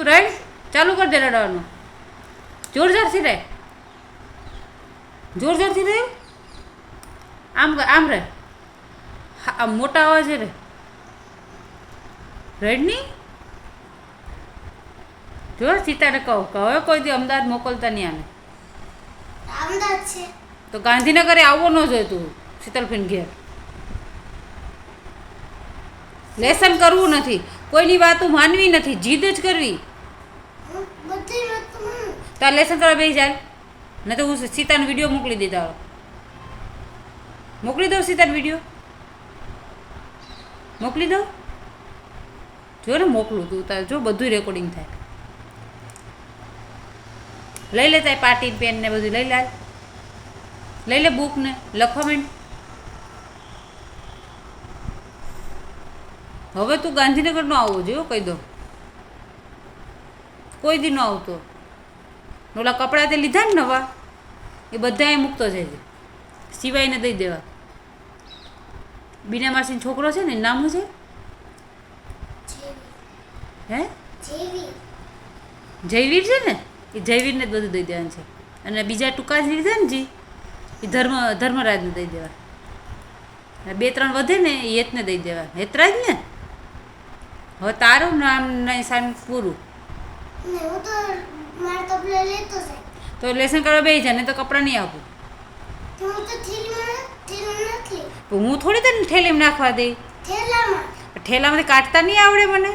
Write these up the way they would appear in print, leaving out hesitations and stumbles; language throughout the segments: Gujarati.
રેડ ચાલુ કરી દે રડવાનું. જોર જોરથી રે, જોર જોરથી રે. આમ રે, આમ મોટા અવાજે રે. રેડ નહીં. જો સીતાને કહું કે હવે કોઈ દી અમદાવાદ મોકલતા નહીં આને. અમદાવાદ છે તો ગાંધીનગરે આવવો ન જોઈએ તું શીતલફીન ઘેર. લેસન કરવું નથી, કોઈની વાતો માનવી નથી, જીદ જ કરવી. બધી વાત માનું. તાર લેસન કરવા બેસી જાય ને તો હું સીતાનો વિડીયો મોકલી દીધા. મોકલી દઉં સીતાનો વિડીયો મોકલી દઉં. જો ને મોકલું તું તાર જો બધું રેકોર્ડિંગ થાય. લઈ લે તારી પાટી પેન ને બધું લઈ લે. લઈ લે બુક ને લખવા માંડ. હવે તું ગાંધીનગર નો આવવો જોઈએ કહી દો. કોઈ દી ન આવતો. ઓલા કપડાં તે લીધા ને નવા એ બધા અહીં મૂકતો જાય. સિવાયને દઈ દેવા. બીના માસીનો છોકરો છે ને નામ શું છે? હે જયવીર છે ને એ જયવીરને જ બધું દઈ દેવાનું છે. અને બીજા ટૂંકા જ લીધા ને જી એ ધર્મરાજને દઈ દેવા. 2-3 વધે ને એ હેતને દઈ દેવા. હેતરાજ ને હવે તારું નામ નહીં સાન પૂરું. તો લેસન કરવા બેસી જાય ને તો કપડાં નહીં આપું. હું થોડી તને ઠેલીમાં નાખવા દઈ. ઠેલામાંથી કાઢતા નહીં આવડે મને.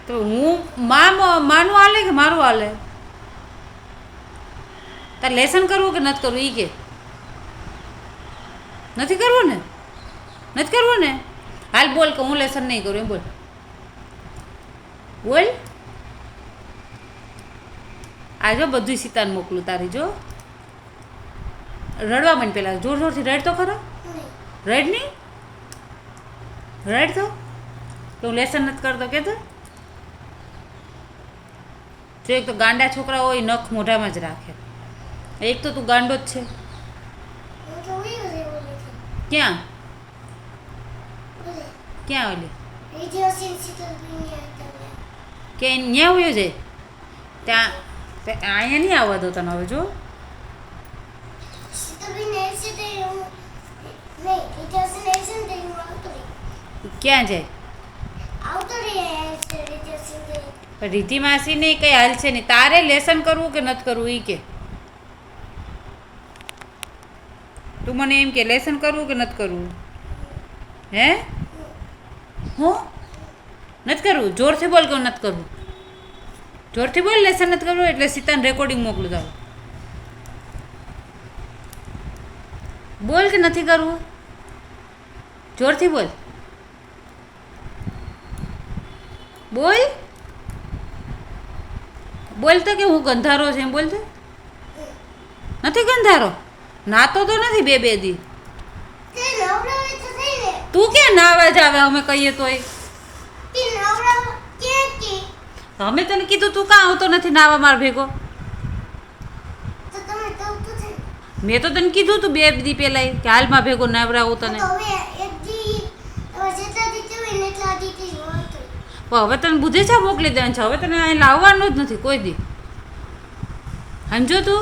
તો હું માનું હાલે કે મારું હાલે? તારે લેસન કરવું કે નથી કરવું એ કે? નથી કરવું ને? નથી કરવું ને? હાલ બોલ કે હું લેસન નહીં કરું એમ બોલ. બોલ. આ જો બધું સીતાને મોકલું તારી જો. રડવા માંડ પેલા જોર જોરથી રડ તો ખરો. રડ નહીં. રડ તો હું લેસન નથી કરતો કે તો. જો એક તો ગાંડા છોકરા હોય નખ મોઢામાં જ રાખે. એક તો તું ગાંડો જ છે. ક્યાં ક્યાં ઓલી કે ન્યા હોયો છે ત્યાં અહીંયા નહીં આવવા દો તને હવે જો. ક્યાં જાય? રીતિ માસી ને કઈ હાલ છે નહીં. તારે લેસન કરવું કે નથી કરવું એ કે. તું મને એમ કે લેસન કરવું કે નથી કરવું? હે હું નથી કરવું? જોરથી બોલ કે નથી કરવું. જોરથી બોલ લેસન નથી કરવું એટલે સીતાને રેકોર્ડિંગ મોકલું તારું. બોલ કે નથી કરવું. જોરથી બોલ. બોલ બોલતો કે હું ગંધારો છે એમ બોલતો. નથી ગંધારો. નાતો તો નથી બે દી. તું ક્યાં નાવા જ આવે અમે કહીએ તોય. અમે તને કીધું તું કાં આવતો નથી નાવા માર ભેગો. મેં તો તને કીધું તું 2 દી પહેલા કે હાલમાં ભેગો નવરાવું તને. હવે તને બુધે છે મોકલી દેવાનું છે. હવે તને અહીં લાવવાનું જ નથી કોઈ દી. સમજો તું.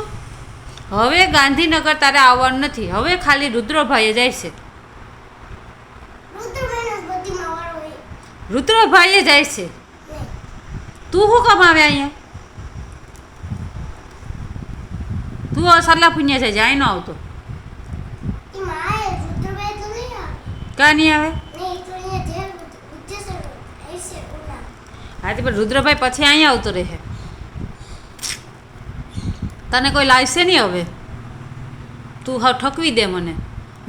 હવે ગાંધીનગર તારે આવવાનું નથી. હવે ખાલી રુદ્રભાઈએ જાય છે. રુદ્રભાઈએ જાય છે. તું શું કામ આવે અહીંયા? તું સરલા પુણ્યા છે જાય ન આવતો. કાં નહીં આવે? હા તે પણ રુદ્રભાઈ પછી અહીંયા આવતો રહે. તને કોઈ લાવશે નહીં હવે. તું હવે ઠકવી દે મને.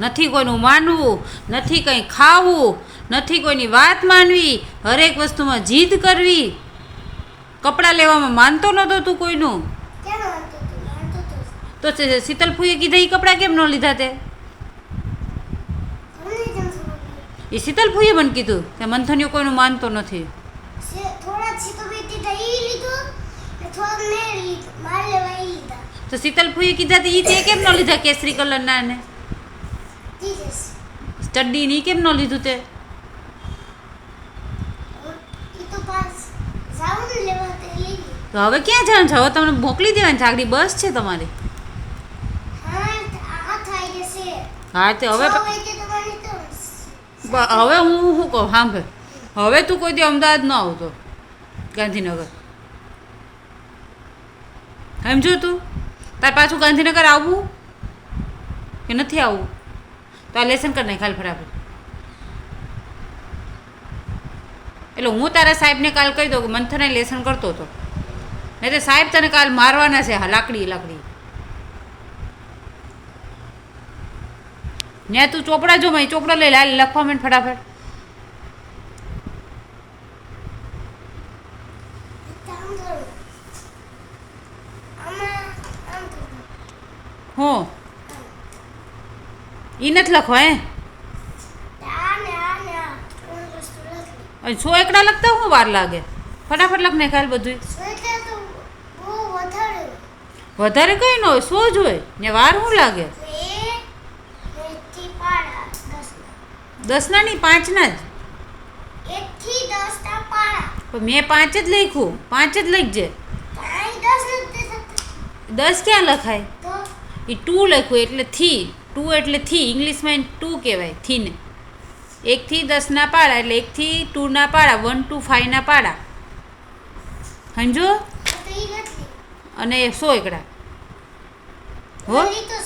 નથી કોઈનું માનવું, નથી કંઈ ખાવું, નથી કોઈની વાત માનવી, હરેક વસ્તુમાં જીદ કરવી. કપડાં લેવામાં માનતો નહોતો તું કોઈનું. તો શીતલ ફૂઈએ કીધા એ કપડાં કેમ ન લીધા તે? એ શીતલ ફૂઈએ મને કીધું કે મંથનીઓ કોઈનું માનતો નથી. તો શીતલ ફૂઈએ કીધા તો એ તે કેમ ન લીધા કેસરી કલરના ને સ્ટડી ની કેમ ન લીધું તે? તો હવે ક્યાં જવાનું છે? હવે તમને મોકલી દેવાની છે, આગળ બસ છે તમારી. હા આ થઈ જશે હા તે હવે છ વાગે તમારી તો હવે હું શું કહું સાંભળ, હવે તું કોઈ દી અમદાવાદ ન આવતો, ગાંધીનગર. સમજો તું? તાર પાછું ગાંધીનગર આવવું કે નથી આવવું? તો આ લેસન કરી નાખ કાલ ફટાફટ. એટલે હું તારા સાહેબને કાલ કહી દઉં કે મંથને લેસન કરતો હતો, નહીં તો સાહેબ તને કાલ મારવાના છે. હા લાકડી ત્યાં તું ચોપડા જો મેં ચોપડા લઈ લાલ લખવા માંડ ફટાફટ. કામ કરું આમાં આમ કરું હું એ નથી લખવા હે? આ ને ત્રણ વસ્તુ લખી અને 100 એકડા લખતા હું વાર લાગે? ફટાફટ લખ ને કાલ બધું. સ્વેટર તો બહુ વધારે વધારે કંઈ ન હોય, 100 જ હોય ને વાર શું લાગે? તો એ થી પાડા 10ના નહીં 5ના જ. 1 થી 10 ના પાડા પણ મેં 5 જ લખ્યું, 5 જ લખજે. કાંઈ 10 નથી થતા 10 ક્યાં લખાય? તો એ 2 લખ્યું એટલે થી. 2 એટલે થી, ઇંગ્લિશમાં 2 કહેવાય થીને. 1 થી 10ના પાડા એટલે 1 થી 2ના પાડા, 1 to 5ના પાડા. સમજો? ઈ નથી અને 100 એકડા હો. ઈ તો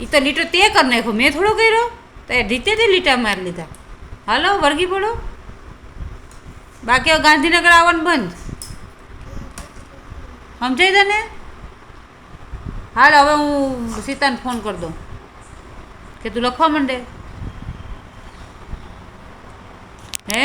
એ તો લીટર તે કરી નાખ્યો, મેં થોડો કર્યો. તો એ રીતે તે લીટા મારી લીધા. હાલો વર્ગી પડો. બાકી હવે ગાંધીનગર આવવાનું બંધ. સમજાય તને? હાલ હવે હું સીતાને ફોન કરી દઉં કે તું લખવા માંડે. હે